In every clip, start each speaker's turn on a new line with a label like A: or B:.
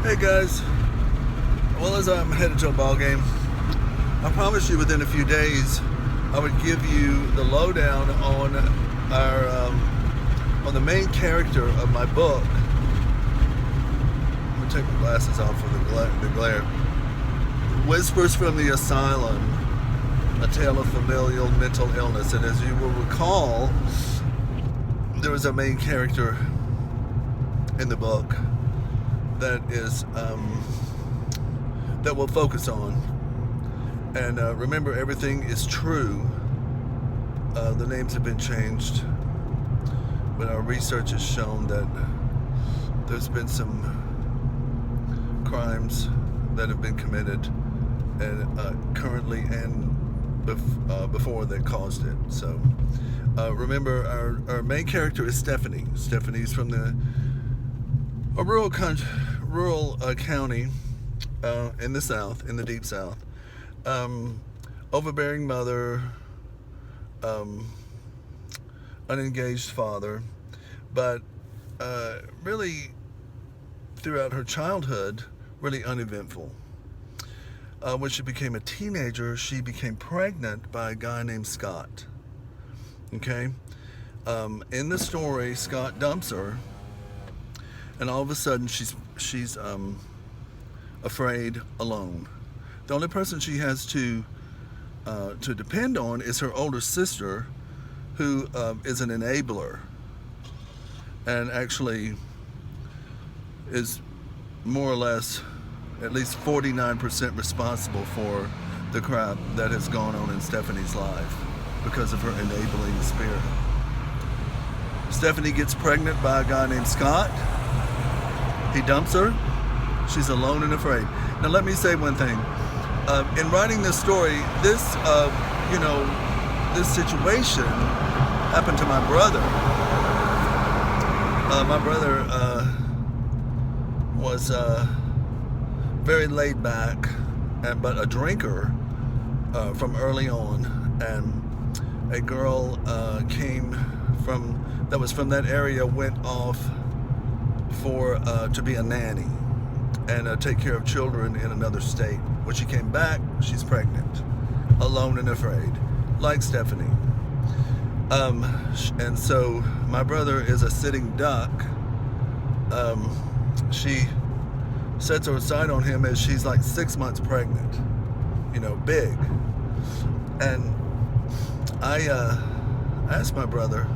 A: Hey guys, well, as I'm headed to a ball game, I promised you within a few days I would give you the lowdown on on the main character of my book. I'm gonna take my glasses off for the glare. Whispers from the Asylum: A Tale of Familial Mental Illness. And as you will recall, there was a main character in the book that is that we'll focus on. And remember, everything is true. The names have been changed, but our research has shown that there's been some crimes that have been committed, and currently and before that caused it. So remember, our main character is Stephanie. Stephanie's from a rural county in the South, in the deep South. Overbearing mother, unengaged father, but really throughout her childhood, really uneventful. When she became a teenager, she became pregnant by a guy named Scott. Okay? In the story, Scott dumps her, and all of a sudden she's afraid, alone. The only person she has to depend on is her older sister, who is an enabler, and actually is more or less at least 49% responsible for the crap that has gone on in Stephanie's life because of her enabling spirit. Stephanie gets pregnant by a guy named Scott. He dumps her. She's alone and afraid. Now let me say one thing. In writing this story, this situation happened to my brother. My brother was very laid back, but a drinker from early on. And a girl that was from that area went off to be a nanny and take care of children in another state. When she came back, she's pregnant, alone and afraid, like Stephanie. And so my brother is a sitting duck. She sets her sight on him as she's like 6 months pregnant, big. And I asked my brother,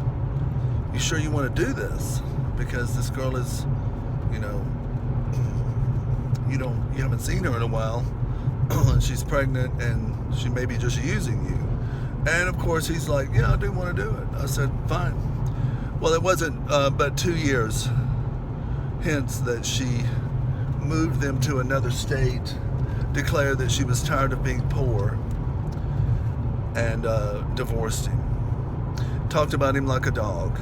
A: "You sure you want to do this? Because this girl is, you haven't seen her in a while. She's pregnant and she may be just using you." And of course he's like, "Yeah, I do want to do it." I said, "Fine." Well, it wasn't but 2 years hence that she moved them to another state, declared that she was tired of being poor, and divorced him. Talked about him like a dog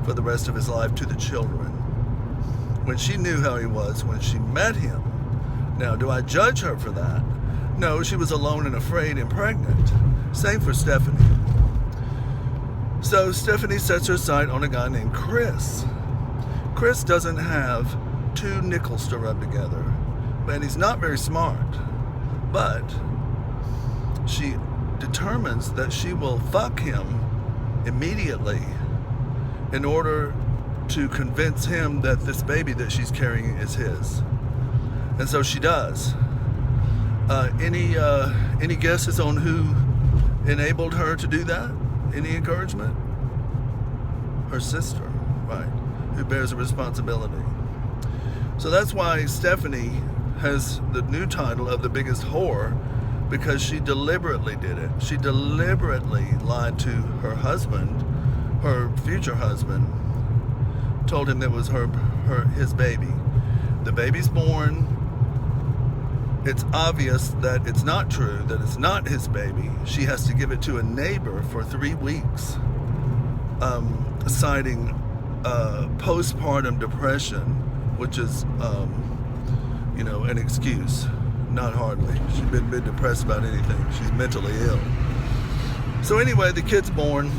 A: for the rest of his life to the children. When she knew how he was when she met him. Now, do I judge her for that? No, she was alone and afraid and pregnant. Same for Stephanie. So Stephanie sets her sight on a guy named Chris. Chris doesn't have 2 nickels to rub together, and he's not very smart. But she determines that she will fuck him immediately in order to convince him that this baby that she's carrying is his. And so she does. Any guesses on who enabled her to do that? Any encouragement? Her sister, right, who bears the responsibility. So that's why Stephanie has the new title of the biggest whore, because she deliberately did it. She deliberately lied to her husband, her future husband, told him that it was his baby. The baby's born. It's obvious that it's not true, that it's not his baby. She has to give it to a neighbor for 3 weeks, citing postpartum depression, which is, an excuse. Not hardly. She's been depressed about anything. She's mentally ill. So anyway, the kid's born.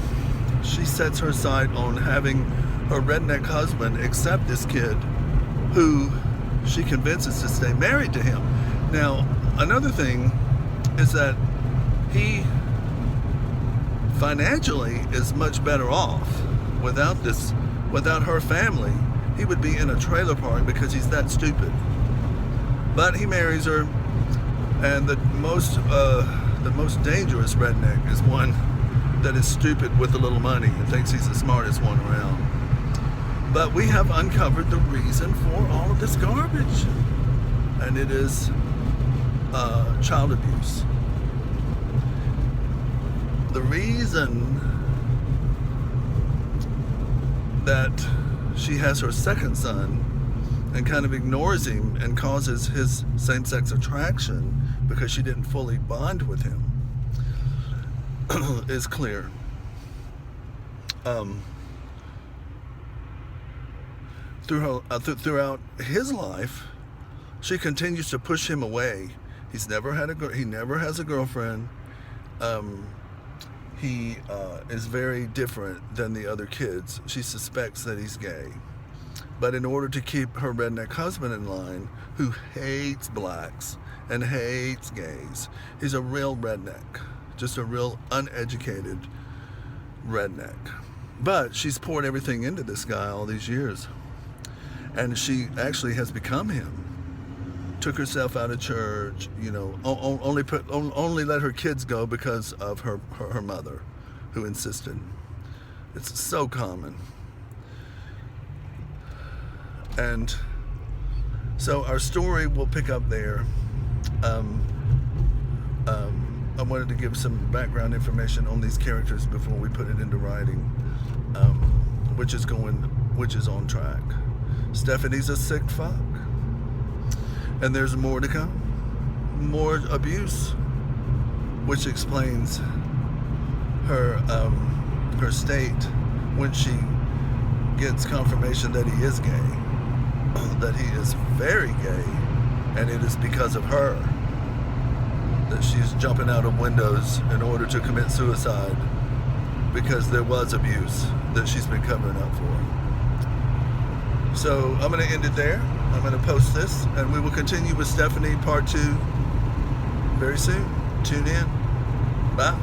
A: She sets her sight on having her redneck husband accept this kid who she convinces to stay married to him. Now, another thing is that he financially is much better off without her family. He would be in a trailer park because he's that stupid. But he marries her, and the most dangerous redneck is one that is stupid with a little money and thinks he's the smartest one around. But we have uncovered the reason for all of this garbage, and it is child abuse. The reason that she has her second son and kind of ignores him and causes his same-sex attraction because she didn't fully bond with him is clear. Throughout his life, she continues to push him away. He never has a girlfriend. He is very different than the other kids. She suspects that he's gay. But in order to keep her redneck husband in line, who hates blacks and hates gays, he's a real redneck, just a real uneducated redneck. But she's poured everything into this guy all these years. And she actually has become him. Took herself out of church, only let her kids go because of her mother, who insisted. It's so common. And so our story will pick up there. I wanted to give some background information on these characters before we put it into writing, which is on track. Stephanie's a sick fuck. And there's more to come. More abuse, which explains her state when she gets confirmation that he is gay, that he is very gay, and it is because of her that she's jumping out of windows in order to commit suicide, because there was abuse that she's been covering up for. So I'm going to end it there. I'm going to post this, and we will continue with Stephanie part 2 very soon. Tune in. Bye.